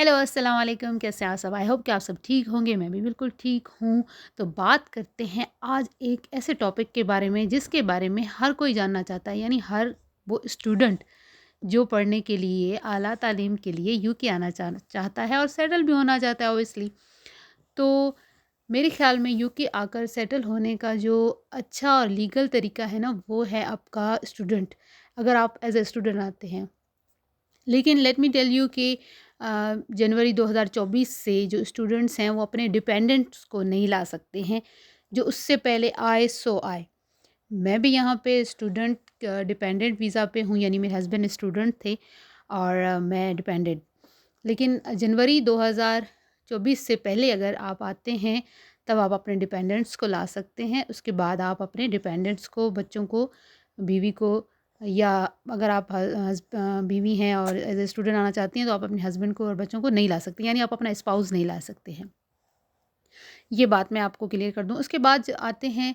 Hello, अस्सलाम वालेकुम। कैसे हैं आप सब? आई होप कि आप सब ठीक होंगे। मैं भी बिल्कुल ठीक हूँ। तो बात करते हैं आज एक ऐसे टॉपिक के बारे में जिसके बारे में हर कोई जानना चाहता है, यानी हर वो स्टूडेंट जो पढ़ने के लिए आला तालीम के लिए यूके आना चाहता है और सेटल भी होना चाहता है ऑब्वियसली। तो मेरे ख़्याल में यूके आकर सेटल होने का जो अच्छा और लीगल तरीका है ना, वो है आपका स्टूडेंट, अगर आप एज़ अ स्टूडेंट आते हैं। लेकिन लेट मी टेल यू कि जनवरी 2024 से जो स्टूडेंट्स हैं वो अपने डिपेंडेंट्स को नहीं ला सकते हैं। जो उससे पहले आए सो आए। मैं भी यहाँ पे स्टूडेंट डिपेंडेंट वीज़ा पे हूँ, यानी मेरे हस्बैंड स्टूडेंट थे और मैं डिपेंडेंट। लेकिन जनवरी 2024 से पहले अगर आप आते हैं तब आप अपने डिपेंडेंट्स को ला सकते हैं। उसके बाद आप अपने डिपेंडेंट्स को, बच्चों को, बीवी को, या अगर आप बीवी हैं और एज ए स्टूडेंट आना चाहती हैं तो आप अपने हस्बैंड को और बच्चों को नहीं ला सकती, यानी आप अपना स्पाउस नहीं ला सकते हैं। ये बात मैं आपको क्लियर कर दूं। उसके बाद आते हैं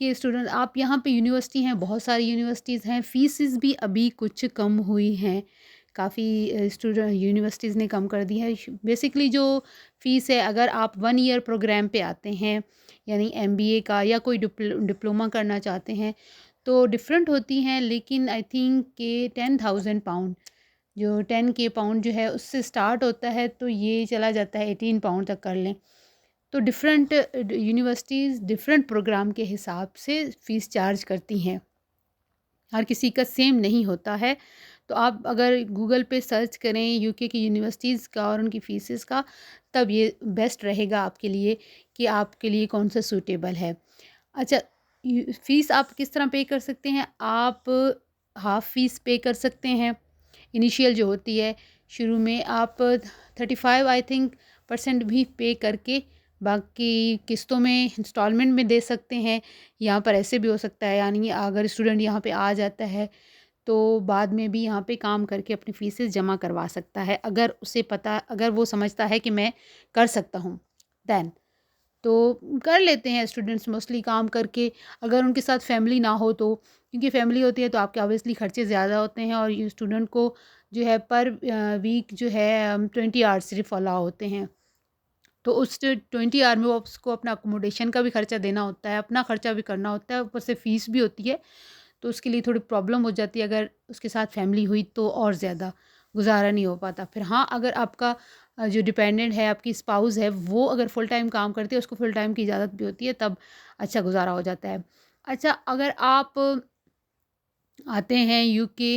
कि स्टूडेंट आप यहाँ पे यूनिवर्सिटी हैं, बहुत सारी यूनिवर्सिटीज़ हैं, फ़ीसेस भी अभी कुछ कम हुई हैं। काफ़ी स्टूडेंट यूनिवर्सिटीज़ ने कम कर दी है। बेसिकली जो फ़ीस है, अगर आप 1 ईयर प्रोग्राम पे आते हैं, यानी एमबीए का या कोई डिप्लोमा करना चाहते हैं, तो डिफरेंट होती हैं। लेकिन आई थिंक कि 10,000 पाउंड, जो 10 के पाउंड जो है उससे स्टार्ट होता है, तो ये चला जाता है 18 पाउंड तक कर लें। तो डिफरेंट यूनिवर्सिटीज़ डिफरेंट प्रोग्राम के हिसाब से फ़ीस चार्ज करती हैं। हर किसी का सेम नहीं होता है। तो आप अगर गूगल पे सर्च करें यूके की यूनिवर्सिटीज़ का और उनकी फ़ीसेस का, तब ये बेस्ट रहेगा आपके लिए कि आपके लिए कौन सा सूटेबल है। अच्छा, फ़ीस आप किस तरह पे कर सकते हैं? आप हाफ़ फ़ीस पे कर सकते हैं। इनिशियल जो होती है, शुरू में आप 35 आई थिंक % भी पे करके बाकी किस्तों में इंस्टॉलमेंट में दे सकते हैं। यहाँ पर ऐसे भी हो सकता है, यानी अगर स्टूडेंट यहाँ पे आ जाता है तो बाद में भी यहाँ पे काम करके अपनी फ़ीसेस जमा करवा सकता है, अगर वो समझता है कि मैं कर सकता हूँ दैन। तो कर लेते हैं स्टूडेंट्स मोस्टली काम करके, अगर उनके साथ फैमिली ना हो तो। क्योंकि फैमिली होती है तो आपके ऑब्वियसली खर्चे ज़्यादा होते हैं, और ये स्टूडेंट को जो है पर वीक जो है 20 आवर्स सिर्फ अलाउ होते हैं। तो उस 20 आवर में वो उसको अपना अकोमोडेशन का भी खर्चा देना होता है, अपना खर्चा भी करना होता है, ऊपर से फ़ीस भी होती है। तो उसके लिए थोड़ी प्रॉब्लम हो जाती है। अगर उसके साथ फैमिली हुई तो और ज़्यादा गुज़ारा नहीं हो पाता। फिर हाँ, अगर आपका जो डिपेंडेंट है, आपकी स्पाउस है, वो अगर फुल टाइम काम करती है, उसको फुल टाइम की इजाज़त भी होती है, तब अच्छा गुज़ारा हो जाता है। अच्छा, अगर आप आते हैं यूके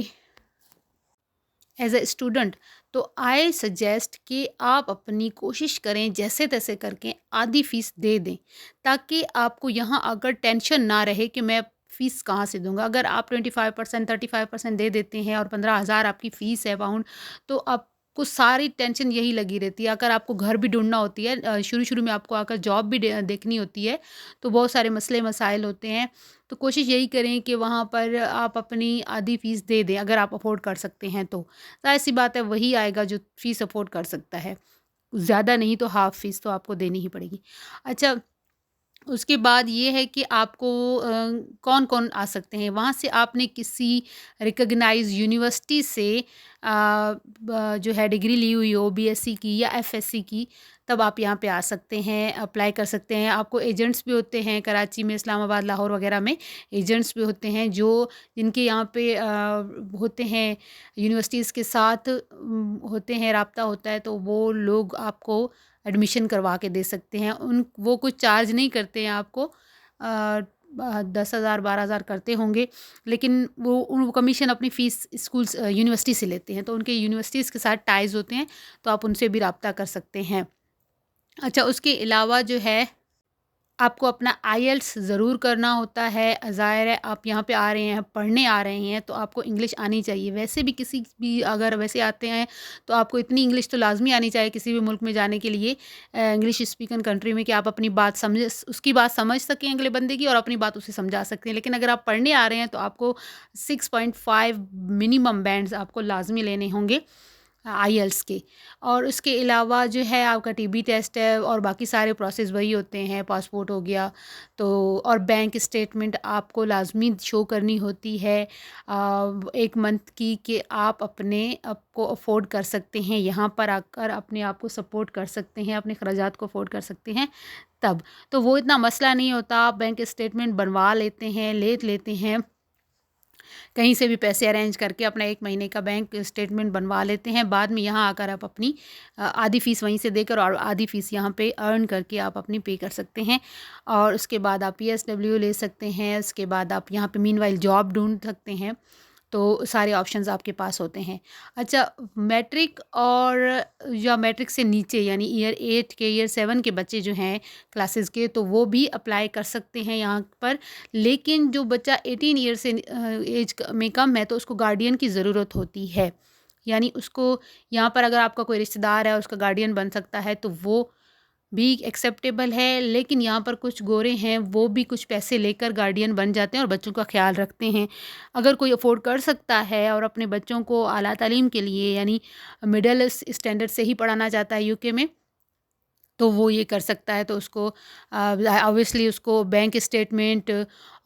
एज़ अ स्टूडेंट, तो आई सजेस्ट कि आप अपनी कोशिश करें जैसे तैसे करके आधी फ़ीस दे दें, ताकि आपको यहाँ आकर टेंशन ना रहे कि मैं फ़ीस कहाँ से दूँगा। अगर आप 25% 35% दे देते हैं और 15,000 आपकी फ़ीस है पाउंड, तो आपको सारी टेंशन यही लगी रहती है। अगर आपको घर भी ढूँढना होती है, शुरू-शुरू में आपको आकर जॉब भी देखनी होती है, तो बहुत सारे मसले मसाइल होते हैं। तो कोशिश यही करें कि वहाँ पर आप अपनी आधी फ़ीस दे दें, अगर आप अफ़ोर्ड कर सकते हैं तो। ज़ाहिर-सी बात है, वही आएगा जो फ़ीस अफ़ोर्ड कर सकता है। ज़्यादा नहीं तो हाफ़ फ़ीस तो आपको देनी ही पड़ेगी। अच्छा, उसके बाद ये है कि आपको कौन-कौन आ सकते हैं, वहाँ से आपने किसी रिकॉग्नाइज़्ड यूनिवर्सिटी से जो है डिग्री ली हुई हो, बीएससी की या एफएससी की, तब आप यहाँ पे आ सकते हैं, अप्लाई कर सकते हैं। आपको एजेंट्स भी होते हैं कराची में, इस्लामाबाद, लाहौर वगैरह में एजेंट्स भी होते हैं जो जिनके यहाँ पे होते हैं, यूनिवर्सिटीज़ के साथ होते हैं, राब्ता होता है, तो वो लोग आपको एडमिशन करवा के दे सकते हैं। वो कुछ चार्ज नहीं करते हैं आपको, 10,000 12,000 करते होंगे, लेकिन वो कमीशन अपनी फ़ीस स्कूल्स यूनिवर्सिटी से लेते हैं, तो उनके यूनिवर्सिटीज़ के साथ टाइज़ होते हैं, तो आप उनसे भी राब्ता कर सकते हैं। अच्छा, उसके अलावा जो है आपको अपना आईएलटीएस ज़रूर करना होता है। ज़ाहिर है, आप यहाँ पे आ रहे हैं, पढ़ने आ रहे हैं, तो आपको इंग्लिश आनी चाहिए। वैसे भी किसी भी अगर वैसे आते हैं तो आपको इतनी इंग्लिश तो लाज़मी आनी चाहिए किसी भी मुल्क में जाने के लिए, इंग्लिश स्पीकिंग कंट्री में, कि आप अपनी बात उसकी बात समझ सकें अगले बंदे की, और अपनी बात उसे समझा सकते हैं। लेकिन अगर आप पढ़ने आ रहे हैं तो आपको 6.5 मिनिमम बैंड्स आपको लाज़मी लेने होंगे। आईएल्स के। और उसके अलावा जो है आपका टीबी टेस्ट है और बाकी सारे प्रोसेस वही होते हैं, पासपोर्ट हो गया तो, और बैंक स्टेटमेंट आपको लाजमी शो करनी होती है 1 मंथ की, कि आप अपने आपको अफोर्ड कर सकते हैं, यहाँ पर आकर अपने आप को सपोर्ट कर सकते हैं, अपने खर्चात को अफोर्ड कर सकते हैं तब। तो वो इतना मसला नहीं होता, आप बैंक स्टेटमेंट बनवा लेते हैं, ले लेते हैं, कहीं से भी पैसे अरेंज करके अपना 1 महीने का बैंक स्टेटमेंट बनवा लेते हैं। बाद में यहाँ आकर आप अपनी आधी फ़ीस वहीं से देकर और आधी फ़ीस यहाँ पे अर्न करके आप अपनी पे कर सकते हैं। और उसके बाद आप पीएसडब्ल्यू ले सकते हैं। उसके बाद आप यहाँ पे मीनवाइल जॉब ढूंढ सकते हैं। तो सारे ऑप्शंस आपके पास होते हैं। अच्छा, मैट्रिक और या मैट्रिक से नीचे यानी ईयर 8 के, ईयर 7 के बच्चे जो हैं क्लासेस के, तो वो भी अप्लाई कर सकते हैं यहाँ पर। लेकिन जो बच्चा 18 ईयर से एज में कम है तो उसको गार्डियन की ज़रूरत होती है। यानी उसको यहाँ पर अगर आपका कोई रिश्तेदार है उसका गार्डियन बन सकता है तो वो भी एक्सेप्टेबल है। लेकिन यहाँ पर कुछ गोरे हैं वो भी कुछ पैसे लेकर गार्डियन बन जाते हैं और बच्चों का ख्याल रखते हैं। अगर कोई अफोर्ड कर सकता है और अपने बच्चों को आला तालीम के लिए यानी मिडल स्टैंडर्ड से ही पढ़ाना चाहता है यूके में, तो वो ये कर सकता है। तो उसको ऑब्वियसली उसको बैंक स्टेटमेंट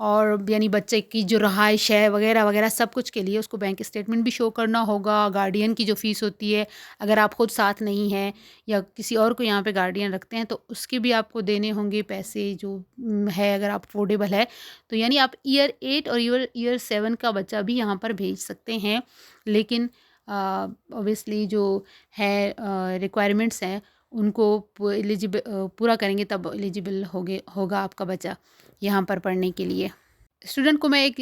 और यानी बच्चे की जो रहाइश है वगैरह वगैरह सब कुछ के लिए उसको बैंक स्टेटमेंट भी शो करना होगा। गार्डियन की जो फ़ीस होती है, अगर आप खुद साथ नहीं हैं या किसी और को यहाँ पे गार्डियन रखते हैं तो उसके भी आपको देने होंगे पैसे, जो है अगर आप अफोर्डेबल है तो। यानी आप ईयर 8 और ईयर 7 का बच्चा भी यहाँ पर भेज सकते हैं। लेकिन ऑब्वियसली जो है रिक्वायरमेंट्स हैं उनको पूरा करेंगे तब एलिजिबल होगा आपका बच्चा यहाँ पर पढ़ने के लिए। स्टूडेंट को मैं एक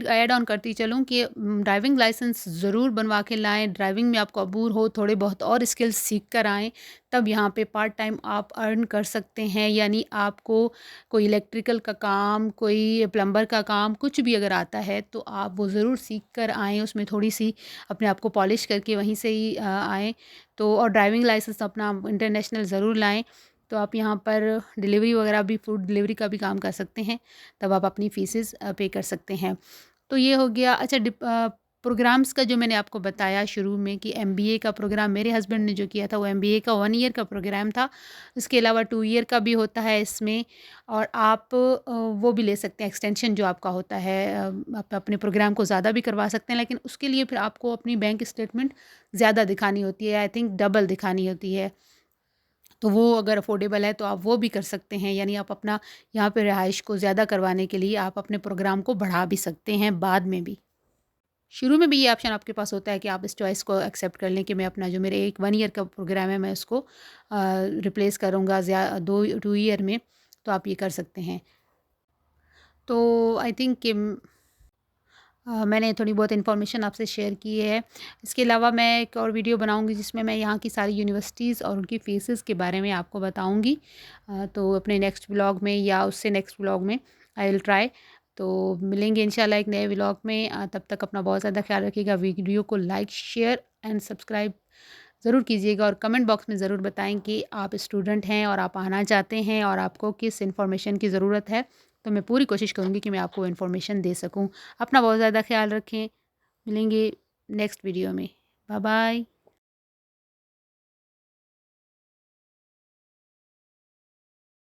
ऐड ऑन करती चलूँ कि ड्राइविंग लाइसेंस ज़रूर बनवा के लाएँ। ड्राइविंग में आपको अबूर हो, थोड़े बहुत और स्किल्स सीख कर आएँ, तब यहाँ पे पार्ट टाइम आप अर्न कर सकते हैं। यानी आपको कोई इलेक्ट्रिकल का काम, कोई प्लम्बर का काम, कुछ भी अगर आता है तो आप वो ज़रूर सीख कर आएँ, उसमें थोड़ी सी अपने आप को पॉलिश करके वहीं से ही आएँ। तो और ड्राइविंग लाइसेंस अपना इंटरनेशनल ज़रूर लाएँ। तो आप यहाँ पर डिलीवरी वगैरह भी, फूड डिलीवरी का भी काम कर सकते हैं, तब आप अपनी फ़ीसेस पे कर सकते हैं। तो ये हो गया। अच्छा, प्रोग्राम्स का जो मैंने आपको बताया शुरू में कि एमबीए का प्रोग्राम मेरे हस्बैंड ने जो किया था वो एमबीए का 1 ईयर का प्रोग्राम था। इसके अलावा 2 ईयर का भी होता है इसमें, और आप वो भी ले सकते हैं एक्सटेंशन जो आपका होता है। आप अपने प्रोग्राम को ज़्यादा भी करवा सकते हैं, लेकिन उसके लिए फिर आपको अपनी बैंक स्टेटमेंट ज़्यादा दिखानी होती है, आई थिंक डबल दिखानी होती है। तो वो अगर अफोर्डेबल है तो आप वो भी कर सकते हैं। यानी आप अपना यहाँ पे रिहाइश को ज़्यादा करवाने के लिए आप अपने प्रोग्राम को बढ़ा भी सकते हैं बाद में भी। शुरू में भी ये ऑप्शन आपके पास होता है कि आप इस चॉइस को एक्सेप्ट कर लें कि मैं अपना जो मेरे 1 ईयर का प्रोग्राम है मैं उसको रिप्लेस करूँगा 2 ईयर में, तो आप ये कर सकते हैं। तो आई थिंक कि मैंने थोड़ी बहुत इन्फॉर्मेशन आपसे शेयर की है। इसके अलावा मैं एक और वीडियो बनाऊंगी जिसमें मैं यहाँ की सारी यूनिवर्सिटीज़ और उनकी फ़ीसेस के बारे में आपको बताऊंगी। तो अपने नेक्स्ट व्लॉग में या उससे नेक्स्ट व्लॉग में आई विल ट्राई। तो मिलेंगे इंशाल्लाह एक नए व्लॉग में। तब तक अपना बहुत ज़्यादा ख्याल रखिएगा। वीडियो को लाइक, शेयर एंड सब्सक्राइब ज़रूर कीजिएगा, और कमेंट बॉक्स में ज़रूर बताएं कि आप स्टूडेंट हैं और आप आना चाहते हैं और आपको किस इन्फॉर्मेशन की ज़रूरत है। तो मैं पूरी कोशिश करूँगी कि मैं आपको इन्फॉर्मेशन दे सकूँ। अपना बहुत ज़्यादा ख्याल रखें। मिलेंगे नेक्स्ट वीडियो में। Bye bye.